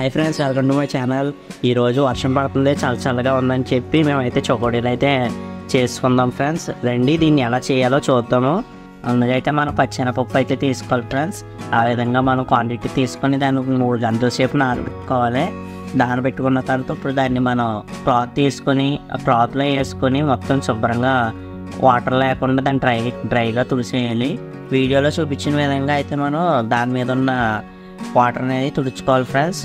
Hi friends, welcome to my channel. ఈరోజు వర్షం పడుతుంది, చాలా చల్లగా ఉందని చెప్పి మేమైతే చకోడీలు అయితే చేసుకుందాం ఫ్రెండ్స్. రండి దీన్ని ఎలా చేయాలో చూద్దాము. అందుకైతే మనం పచ్చెనపప్పు అయితే తీసుకోవాలి ఫ్రెండ్స్. ఆ విధంగా మనం క్వాంటిటీ తీసుకొని దాన్ని 3 గంటల సేపు నానబెట్టుకోవాలి. నానబెట్టుకున్న తర్వాత ఇప్పుడు దాన్ని మనం క్లాత్ తీసుకొని ఆ క్లాత్లో వేసుకొని మొత్తం శుభ్రంగా వాటర్ లేకుండా దాన్ని డ్రైగా తుడిచేయాలి. వీడియోలో చూపించిన విధంగా అయితే మనం దాని మీద ఉన్న వాటర్ అనేది తుడుచుకోవాలి ఫ్రెండ్స్.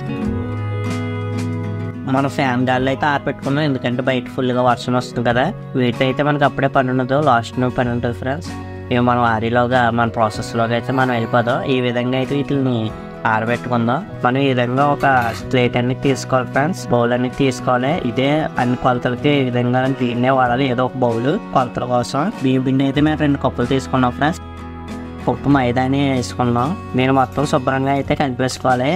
మనం ఫ్యాన్ గాల్లో అయితే ఆరపెట్టుకున్నాం, ఎందుకంటే బయట ఫుల్గా వర్షం వస్తుంది కదా. వీటి అయితే మనకు అప్పుడే పని ఉండదు, లాస్ట్ పని ఉంటుంది ఫ్రెండ్స్. ఇవి మనం ఆరిలోగా మన ప్రాసెస్లోగా అయితే మనం వెళ్ళిపోదాం. ఈ విధంగా అయితే వీటిని ఆరబెట్టుకుందాం. మనం ఈ విధంగా ఒక ప్లేట్ అన్ని తీసుకోవాలి ఫ్రెండ్స్, బౌల్ అన్ని తీసుకోవాలి. ఇదే అన్ని కొలతలకి ఈ విధంగా దీన్నే వాడాలి, ఏదో ఒక బౌల్ కొలతల కోసం. బియ్యం పిండి అయితే మేము 2 కప్పులు తీసుకున్నాం ఫ్రెండ్స్. పప్పు మైదాని వేసుకున్నాం. నేను మొత్తం శుభ్రంగా అయితే కలిపేసుకోవాలి.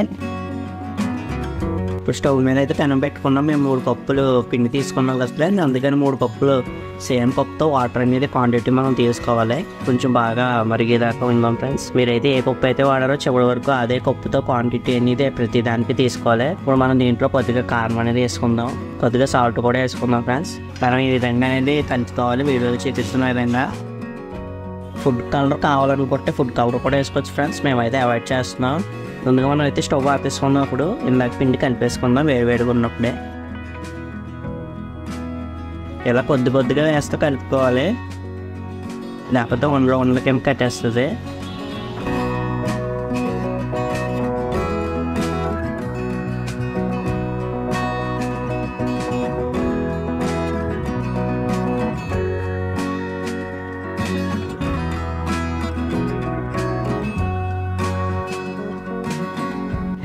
ఇప్పుడు స్టవ్ మీద అయితే పెనం పెట్టుకున్నాం. మేము 3 కప్పులు పిండి తీసుకున్నాం కదా ఫ్రెండ్స్, అందుకని 3 కప్పులు సేమ్ కప్తో వాటర్ అనేది క్వాంటిటీ మనం తీసుకోవాలి. కొంచెం బాగా మరిగేదాకా ఉందాం ఫ్రెండ్స్. మీరైతే ఏ కప్పు అయితే వాడారో చివరి వరకు అదే కప్పుతో క్వాంటిటీ అనేది ప్రతి దానికి తీసుకోవాలి. ఇప్పుడు మనం దీంట్లో కొద్దిగా కారం అనేది వేసుకుందాం, కొద్దిగా సాల్ట్ కూడా వేసుకుందాం ఫ్రెండ్స్. మనం ఈ విధంగా అనేది కలుపుకోవాలి. వీడియోలో చూపిస్తున్న విధంగా ఫుడ్ కలర్ కావాలనుకుంటే ఫుడ్ కలర్ కూడా వేసుకోవచ్చు ఫ్రెండ్స్. మేమైతే అవాయిడ్ చేస్తున్నాం. ముందుగా మనం అయితే స్టవ్ ఆపేసుకున్నప్పుడు ఇందాక పిండి కలిపేసుకుందాం వేడివేడిగా ఉన్నప్పుడే. ఇలా కొద్దిగా వేస్తూ కలుపుకోవాలి, లేకపోతే ఉండలకేం కట్టేస్తుంది.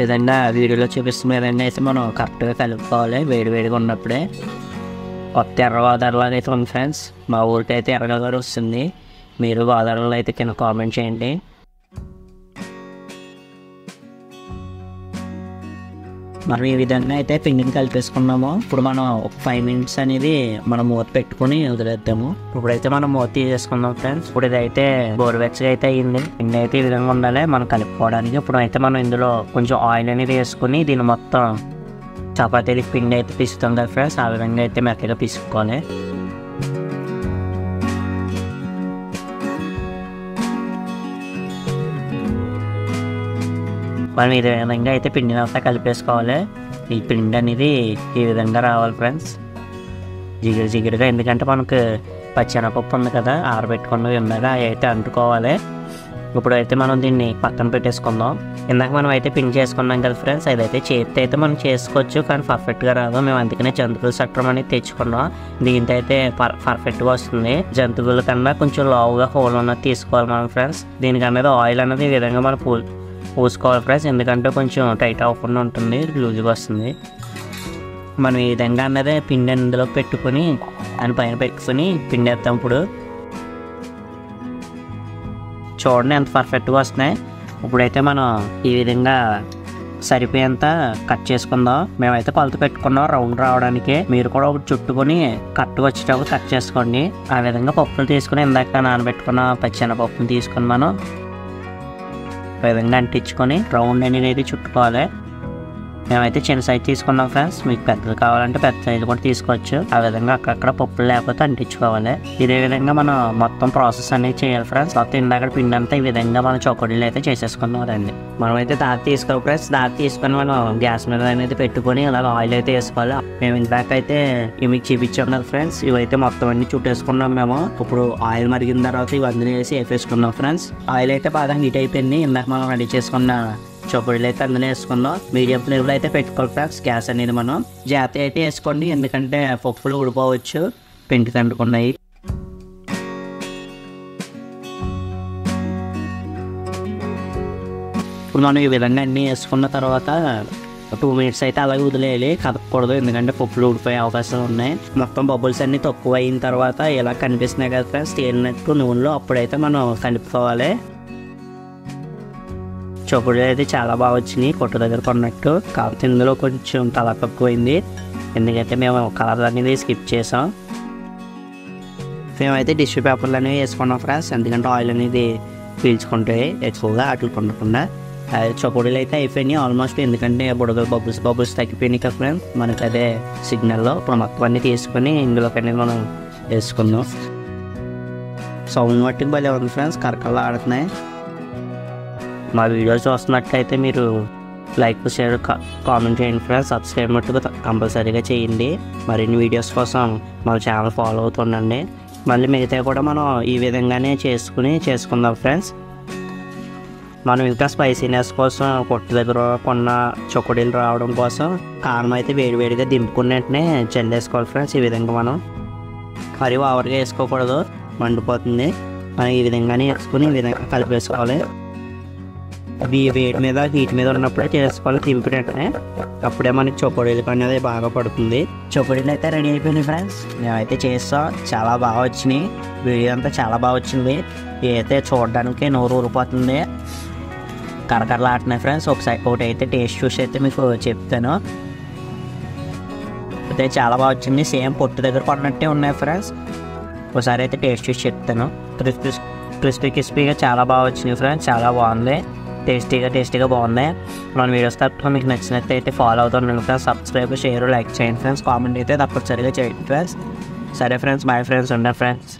ఏదైనా వీడియోలో చూపిస్తున్న విధంగా అయితే మనం కరెక్ట్గా కలుపుకోవాలి వేడివేడిగా ఉన్నప్పుడే. కొత్త గోదావరిలాగా అయితే ఉంది ఫ్రెండ్స్. మా ఊరికి అయితే ఎర్రగోదావరి వస్తుంది. మీరు గోదావరిలో అయితే కింద కామెంట్ చేయండి. మనం ఈ విధంగా అయితే పిండిని కలిపేసుకున్నాము. ఇప్పుడు మనం ఒక 5 మినిట్స్ అనేది మనం మూత పెట్టుకుని వదిలేద్దాము. ఇప్పుడైతే మనం మూత తీసేసుకుందాం ఫ్రెండ్స్. ఇప్పుడు ఇదైతే గోరువెచ్చగా అయితే అయ్యింది. పిండి అయితే ఈ విధంగా ఉండాలి మనం కలుపుకోవడానికి. ఇప్పుడు అయితే మనం ఇందులో కొంచెం ఆయిల్ అనేది వేసుకుని దీన్ని మొత్తం చపాతీలకి పిండి అయితే పిసుకుతాం కదా ఫ్రెండ్స్, ఆ విధంగా అయితే మెత్తగా పిసుకోవాలి. మనం ఈ విధంగా అయితే పిండిని అంతా కలిపేసుకోవాలి. ఈ పిండి అనేది ఈ విధంగా రావాలి ఫ్రెండ్స్, జిగిరిగా. ఎందుకంటే మనకు పచ్చెనపప్పు ఉంది కదా, ఆరబెట్టుకున్నవి ఉండగా అయితే అంటుకోవాలి. ఇప్పుడైతే మనం దీన్ని పక్కన పెట్టేసుకుందాం. ఇందాక మనం అయితే పిండి చేసుకున్నాం కదా ఫ్రెండ్స్, అదైతే చేతితో అయితే మనం చేసుకోవచ్చు, కానీ పర్ఫెక్ట్గా రాదు. మేము అందుకనే జంతువుల చట్రం అనేది తెచ్చుకున్నాం. దీంతో అయితే పర్ఫెక్ట్గా వస్తుంది. జంతువుల కన్నా కొంచెం లావుగా హోల్ ఉన్నది తీసుకోవాలి మనం ఫ్రెండ్స్. దీనికన్నది ఆయిల్ అనేది ఈ విధంగా మనం పూసుకోవాలి ఫ్రెండ్స్, ఎందుకంటే కొంచెం టైట్ అవ్వకుండా ఉంటుంది, లూజ్గా వస్తుంది. మనం ఈ విధంగా అన్నదే పిండి అందులో పెట్టుకొని దాని పైన పెట్టుకొని పిండి వేస్తాం. ఇప్పుడు చూడండి ఎంత పర్ఫెక్ట్గా వస్తున్నాయి. ఇప్పుడైతే మనం ఈ విధంగా సరిపోయేంత కట్ చేసుకుందాం. మేమైతే కొలత పెట్టుకున్నాం రౌండ్ రావడానికి. మీరు కూడా ఒకటి చుట్టుకొని కరెక్ట్గా వచ్చేటప్పుడు కట్ చేసుకోండి. ఆ విధంగా పప్పులు తీసుకుని ఇందాక నానబెట్టుకున్న పచ్చెనపప్పుని తీసుకొని మనం విధంగా అంటించుకొని రౌండ్ అనేది చుట్టుకోవాలి. మేమైతే చిన్న సైజు తీసుకున్నాం ఫ్రెండ్స్, మీకు పెద్దది కావాలంటే పెద్ద సైజు కూడా తీసుకోవచ్చు. ఆ విధంగా అక్కడక్కడ పప్పులు లేకపోతే అంటించుకోవాలి. ఇదే విధంగా మనం మొత్తం ప్రాసెస్ అనేది చేయాలి ఫ్రెండ్స్. మొత్తం ఇందాక పిండి అంతా ఈ విధంగా మనం చకోడీలు అయితే చేసేసుకున్నాం రండి. మనం అయితే దారి తీసుకోవాలి ఫ్రెండ్స్. దారి తీసుకొని మనం గ్యాస్ మీద అనేది పెట్టుకొని అలాగ ఆయిల్ అయితే వేసుకోవాలి. మేము ఇందాక అయితే ఇవి మీకు చూపించాం కదా ఫ్రెండ్స్, ఇవైతే మొత్తం అన్ని చుట్టేసుకున్నాం మేము. ఇప్పుడు ఆయిల్ మరిగిన తర్వాత ఇవన్నీ వేసి వేసేసుకున్నాం ఫ్రెండ్స్. ఆయిల్ అయితే బాగా హీట్ అయిపోయింది. ఇందాక మనం రెడీ చేసుకున్న చకోడీలు అయితే అందులో వేసుకుందాం. మీడియం ఫ్లేమ్లో అయితే పెట్టుకోవాలి ఫ్రెండ్స్. గ్యాస్ అనేది మనం జాగ్రత్త అయితే వేసుకోండి, ఎందుకంటే పప్పులు ఉడిపోవచ్చు, పిండి తండుకున్నాయి. ఇప్పుడు మనం ఈ విధంగా అన్నీ వేసుకున్న తర్వాత 2 మినిట్స్ అయితే అలాగే వదిలేయాలి, కదపకూడదు, ఎందుకంటే పప్పులు ఊడిపోయే అవకాశాలు ఉన్నాయి. మొత్తం బబుల్స్ అన్నీ తక్కువ అయిన తర్వాత ఇలా కనిపిస్తున్నాయి కదా ఫ్రెండ్స్ తేలినట్టు నూనెలో, అప్పుడైతే మనం కలుపుకోవాలి. చకోడీలు అయితే చాలా బాగా వచ్చినాయి, కొట్టు దగ్గర కొన్నట్టు. కాకపోతే ఇందులో కొంచెం కలర్ తక్కువైంది, ఎందుకంటే మేము కలర్ అనేది స్కిప్ చేసాం. మేమైతే టిష్యూ పేపర్లు అనేవి వేసుకున్నాం ఫ్రెండ్స్, ఎందుకంటే ఆయిల్ అనేది పీల్చుకుంటాయి ఎక్కువగా అట్లు కొనకుండా. అది చకోడీలు అయితే అయిపోయినాయి ఆల్మోస్ట్, ఎందుకంటే బుడగలు బబుల్స్ తగ్గిపోయినాయి కదా ఫ్రెండ్స్. మనకి అదే సిగ్నల్లో ఇప్పుడు మొత్తం అన్నీ తీసుకొని ఇందులోకన్నీ మనం వేసుకుందాం. సౌండ్ మట్టికి భలే ఉంది ఫ్రెండ్స్, కరకల్లా ఆడుతున్నాయి. మా వీడియోస్ చూస్తున్నట్లయితే మీరు లైక్ షేర్ కామెంట్ చేయండి ఫ్రెండ్స్. సబ్స్క్రైబ్ మట్టుకు కంపల్సరీగా చేయండి. మరిన్ని వీడియోస్ కోసం మన ఛానల్ ఫాలో అవుతుండండి. మళ్ళీ మిగతా కూడా మనం ఈ విధంగానే చేసుకుందాం ఫ్రెండ్స్. మనం ఇంకా స్పైసీనెస్ కోసం కొట్టు దగ్గర కొన్న చొక్కడీలు రావడం కోసం కారం అయితే వేడివేడిగా దింపుకున్న వెంటనే చల్లేసుకోవాలి ఫ్రెండ్స్. ఈ విధంగా మనం మరీ ఓవర్గా వేసుకోకూడదు, మండిపోతుంది. మనం ఈ విధంగానే వేసుకుని ఈ విధంగా కలిపేసుకోవాలి. వేడి మీద హీట్ మీద ఉన్నప్పుడే చేసుకోవాలి దింపినట్టునే, అప్పుడే మనకి చొక్కడీలు అనేది బాగా పడుతుంది. చొక్కడీలు అయితే రెడీ అయిపోయినాయి ఫ్రెండ్స్. మేమైతే చేస్తాం, చాలా బాగా వచ్చినాయి. వీడియో అంతా చాలా బాగా వచ్చింది. అయితే చూడడానికి నోరు ఊరిపోతుంది, కరకరలాడుతున్నాయి ఫ్రెండ్స్. ఒకటి అయితే టేస్ట్ చూసి అయితే మీకు చెప్తాను. అయితే చాలా బాగా వచ్చింది, సేమ్ పొట్టు దగ్గర పడినట్టే ఉన్నాయి ఫ్రెండ్స్. ఒకసారి అయితే టేస్ట్ చూసి చెప్తాను. క్రిస్పీగా చాలా బాగా వచ్చినాయి ఫ్రెండ్స్, చాలా బాగుంది. టేస్టీగా బాగుంది. మన వీడియోస్ తప్ప మీకు నచ్చినట్లయితే ఫాలో అవుతాను ఫ్రెండ్స్. సబ్స్క్రైబ్ షేర్ లైక్ చేయండి ఫ్రెండ్స్. కామెంట్ అయితే తప్పనిసరిగా చేయండి ఫ్రెండ్స్. సరే ఫ్రెండ్స్, బాయ్ ఫ్రెండ్స్, ఉంటాను ఫ్రెండ్స్.